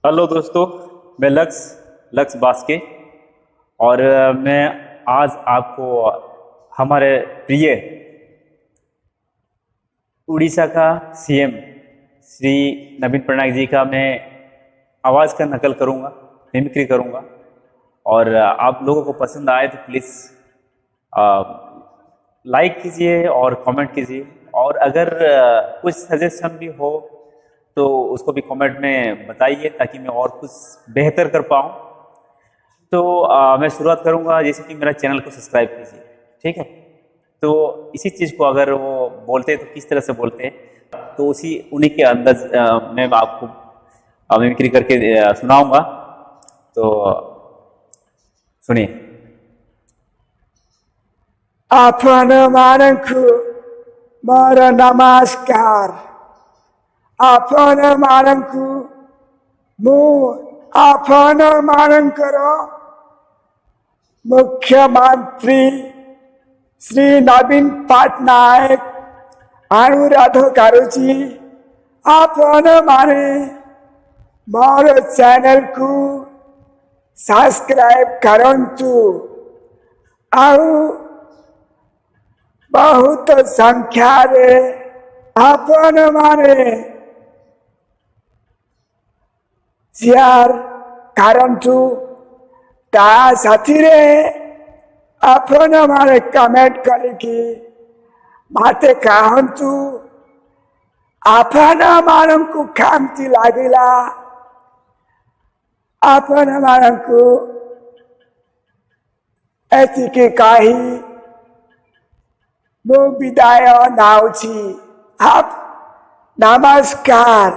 Hello दोस्तों। मैं लक्ष्य बास्के और मैं आज आपको हमारे प्रिय उड़ीसा का सीएम श्री नवीन पटनायक जी का मैं आवाज़ का नकल करूँगा, मिमिक्री करूँगा। और आप लोगों को पसंद आए तो प्लीज़ लाइक कीजिए और कमेंट कीजिए। और अगर कुछ सजेशन भी हो तो उसको भी कमेंट में बताइए ताकि मैं और कुछ बेहतर कर पाऊँ। तो मैं शुरुआत करूँगा, जैसे कि मेरा चैनल को सब्सक्राइब कीजिए, ठीक है। तो इसी चीज़ को अगर वो बोलते हैं तो किस तरह से बोलते हैं, तो उसी उन्हीं के अंदाज मैं आपको मिमिक्री करके सुनाऊंगा। तो सुनिए। आपणମାନଙ୍କୁ ମୋର ନମସ୍କାର। ଆପଣମାନଙ୍କୁ ମୁଁ ଆପଣମାନଙ୍କର ମୁଖ୍ୟମନ୍ତ୍ରୀ ଶ୍ରୀ ନବୀନ ପଟ୍ଟନାୟକ ଅନୁରୋଧ କରୁଛି, ଆପଣମାନେ ମୋର ଚ୍ୟାନେଲକୁ ସବସ୍କ୍ରାଇବ୍ କରନ୍ତୁ ଆଉ बहुत संख्यार आपण माने शेयर करंतु ता साथीरे आपण माने कमेंट करके माते कहंतु आपण मानंकु कामती लागिला। आपण मानंकु एतिके काही ମୁଁ ବିଦାୟ ନାଉଛି। ନମସ୍କାର।